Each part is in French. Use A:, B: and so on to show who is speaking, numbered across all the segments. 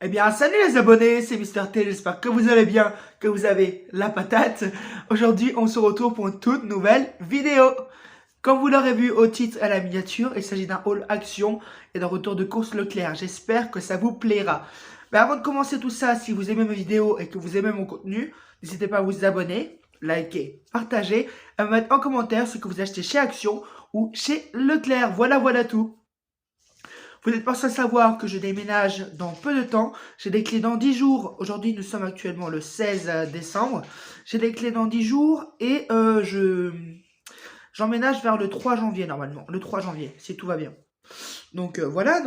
A: Eh bien, salut les abonnés, c'est Mister T, j'espère que vous allez bien, que vous avez la patate. Aujourd'hui, on se retrouve pour une toute nouvelle vidéo. Comme vous l'aurez vu au titre et à la miniature, il s'agit d'un haul action et d'un retour de course Leclerc. J'espère que ça vous plaira. Mais avant de commencer tout ça, si vous aimez mes vidéos et que vous aimez mon contenu, n'hésitez pas à vous abonner, liker, partager, à me mettre en commentaire ce que vous achetez chez Action ou chez Leclerc. Voilà tout. Vous n'êtes pas sans savoir que je déménage dans peu de temps. J'ai des clés dans 10 jours. Aujourd'hui, nous sommes actuellement le 16 décembre. J'ai des clés dans 10 jours et j'emménage vers le 3 janvier normalement. Le 3 janvier, si tout va bien. Donc voilà,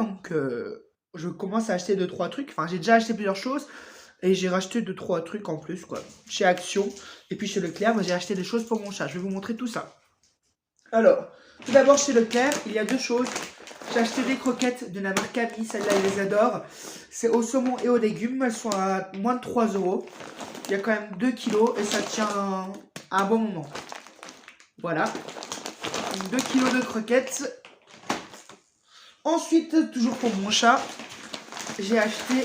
A: je commence à acheter 2-3 trucs. Enfin, j'ai déjà acheté plusieurs choses et j'ai racheté 2-3 trucs en plus, quoi. Chez Action et puis chez Leclerc, j'ai acheté des choses pour mon chat. Je vais vous montrer tout ça. Alors, tout d'abord chez Leclerc, il y a deux choses. J'ai acheté des croquettes de la marque Ami, celles-là, je les adore. C'est au saumon et aux légumes, elles sont à moins de 3 euros. Il y a quand même 2 kilos et ça tient un bon moment. Voilà, 2 kilos de croquettes. Ensuite, toujours pour mon chat, j'ai acheté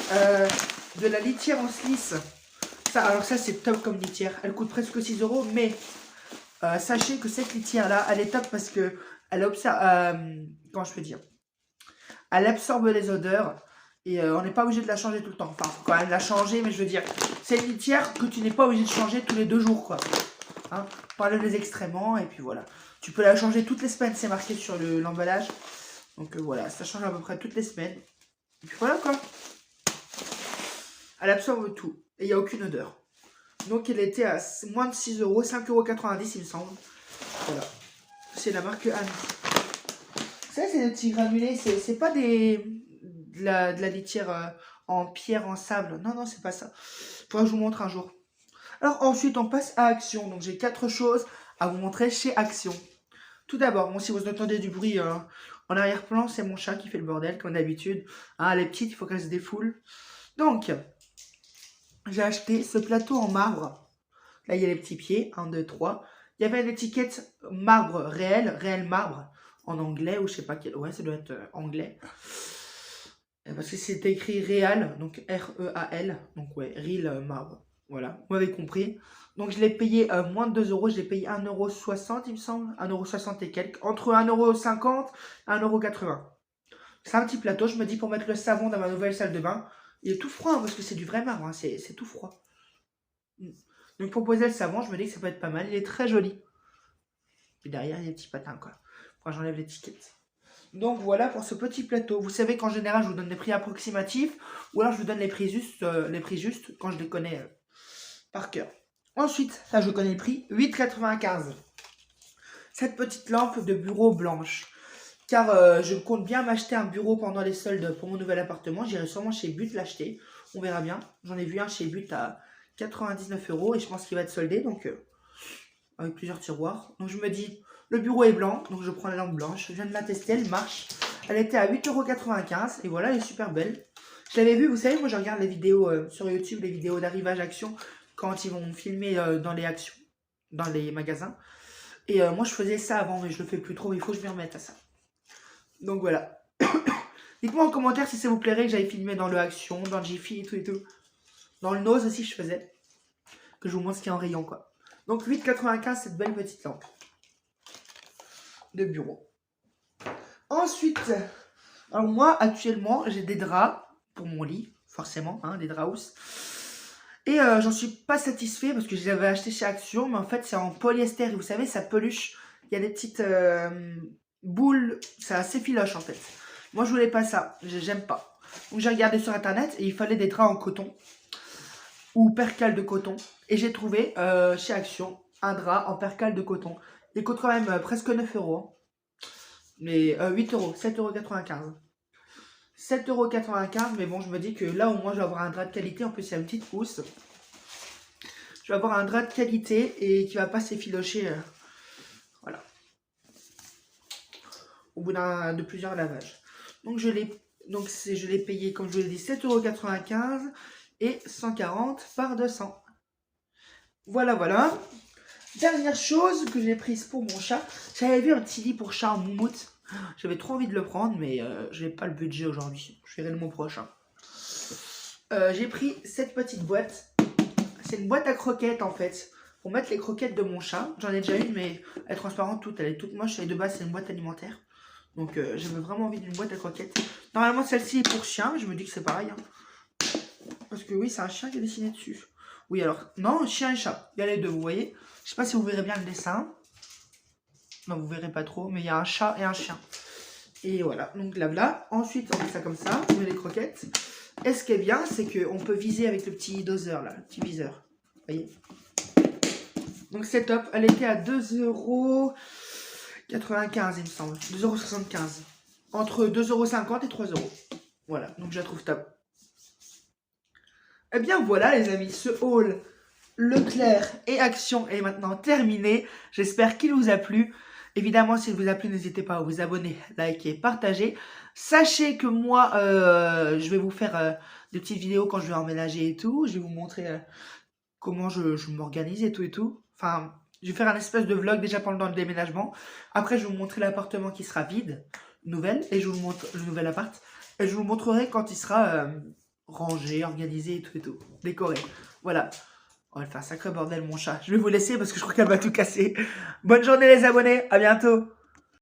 A: de la litière en Slice. Alors ça, c'est top comme litière. Elle coûte presque 6 euros, mais sachez que cette litière-là, elle est top parce que elle observe... comment je peux dire, elle absorbe les odeurs et on n'est pas obligé de la changer tout le temps. Enfin, faut quand même la changer, mais je veux dire, c'est une litière que tu n'es pas obligé de changer tous les 2 jours, quoi. Hein, pour enlever les excréments, et puis voilà. Tu peux la changer toutes les semaines, c'est marqué sur l'emballage. Donc voilà, ça change à peu près toutes les semaines. Et puis voilà, quoi. Elle absorbe tout et il n'y a aucune odeur. Donc elle était à moins de 6 euros, 5,90 € il me semble. Voilà. C'est la marque Anne. Ça, c'est des petits granulés, c'est pas de la litière en pierre, en sable. Non, c'est pas ça. Faudra que je vous montre un jour. Alors ensuite, on passe à Action. Donc j'ai 4 choses à vous montrer chez Action. Tout d'abord, bon, si vous entendez du bruit en arrière-plan, c'est mon chat qui fait le bordel, comme d'habitude. Hein, elle est petite, il faut qu'elle se défoule. Donc, j'ai acheté ce plateau en marbre. Là, il y a les petits pieds, 1, 2, 3. Il y avait une étiquette marbre réel marbre, en anglais, ou je sais pas quel. Ouais, ça doit être anglais. Parce que c'est écrit Real, donc R-E-A-L. Donc ouais, Real marbre. Voilà, vous m'avez compris. Donc je l'ai payé moins de 2 euros, je l'ai payé 1,60 € il me semble. 1,60 € et quelques. Entre 1,50 € et 1,80 €. C'est un petit plateau, je me dis pour mettre le savon dans ma nouvelle salle de bain. Il est tout froid hein, parce que c'est du vrai marbre, hein, c'est tout froid. Donc pour poser le savon, je me dis que ça peut être pas mal. Il est très joli. Et derrière, il y a des petits patins quoi. Quand j'enlève l'étiquette. Donc voilà pour ce petit plateau. Vous savez qu'en général, je vous donne des prix approximatifs. Ou alors je vous donne les prix justes quand je les connais par cœur. Ensuite, là je connais le prix. 8,95 €. Cette petite lampe de bureau blanche. Car je compte bien m'acheter un bureau pendant les soldes pour mon nouvel appartement. J'irai sûrement chez But l'acheter. On verra bien. J'en ai vu un chez But à 99 € et je pense qu'il va être soldé. Donc avec plusieurs tiroirs. Donc je me dis, le bureau est blanc. Donc je prends la lampe blanche. Je viens de la tester, elle marche. Elle était à 8,95 € et voilà, elle est super belle. Je l'avais vue, vous savez, moi je regarde les vidéos sur YouTube, les vidéos d'arrivage action quand ils vont filmer dans les actions, dans les magasins. Et moi je faisais ça avant, mais je le fais plus trop. Il faut que je m'y remette à ça. Donc voilà. Dites-moi en commentaire si ça vous plairait que j'aille filmer dans le Action, dans le Jiffy et tout. Dans le Nose aussi je faisais. Que je vous montre ce qu'il y a en rayon quoi. Donc 8,95 cette belle petite lampe de bureau. Ensuite, alors moi actuellement j'ai des draps pour mon lit, forcément, hein, des draps house. Et j'en suis pas satisfait parce que je les avais achetés chez Action, mais en fait c'est en polyester et vous savez ça peluche. Il y a des petites boules, c'est assez filoche en fait. Moi je voulais pas ça, j'aime pas. Donc j'ai regardé sur internet et il fallait des draps en coton ou percale de coton. Et j'ai trouvé chez Action un drap en percale de coton. Il coûte quand même presque 9 €. Mais 8 €, 7,95 €. 7,95 €, mais bon, je me dis que là au moins je vais avoir un drap de qualité. En plus, il y a une petite housse. Je vais avoir un drap de qualité et qui va pas s'effilocher. Voilà. Au bout de plusieurs lavages. Donc je l'ai payé, comme je vous l'ai dit, 7,95 € et 140 par 200. Voilà. Dernière chose que j'ai prise pour mon chat. J'avais vu un petit lit pour chat en moumoute. J'avais trop envie de le prendre, mais je n'ai pas le budget aujourd'hui. Je verrai le mois prochain. J'ai pris cette petite boîte. C'est une boîte à croquettes en fait. Pour mettre les croquettes de mon chat. J'en ai déjà une, mais elle est transparente toute. Elle est toute moche. Et de base, c'est une boîte alimentaire. Donc j'avais vraiment envie d'une boîte à croquettes. Normalement, celle-ci est pour chien. Mais je me dis que c'est pareil. Hein. Parce que oui, c'est un chien qui est dessiné dessus. Oui, alors, non, chien et chat. Il y a les deux, vous voyez. Je sais pas si vous verrez bien le dessin. Non, vous verrez pas trop. Mais il y a un chat et un chien. Et voilà, donc là, voilà. Ensuite, on met ça comme ça. On met les croquettes. Et ce qui est bien, c'est qu'on peut viser avec le petit doseur, là. Le petit viseur. Vous voyez. Donc c'est top. Elle était à 2,95 €, il me semble. 2,75 €. Entre 2,50 € et 3 €. Voilà, donc je la trouve top. Eh bien voilà les amis, ce haul Leclerc et Action est maintenant terminé. J'espère qu'il vous a plu. Évidemment, s'il vous a plu, n'hésitez pas à vous abonner, liker, partager. Sachez que moi, je vais vous faire des petites vidéos quand je vais emménager et tout. Je vais vous montrer comment je m'organise et tout et tout. Enfin, je vais faire un espèce de vlog déjà pendant le déménagement. Après, je vais vous montrer l'appartement qui sera vide, nouvelle, et je vous montre le nouvel appart. Et je vous montrerai quand il sera rangé, organisé et tout, décoré. Voilà. On va faire un sacré bordel mon chat. Je vais vous laisser parce que je crois qu'elle va tout casser. Bonne journée les abonnés, à bientôt.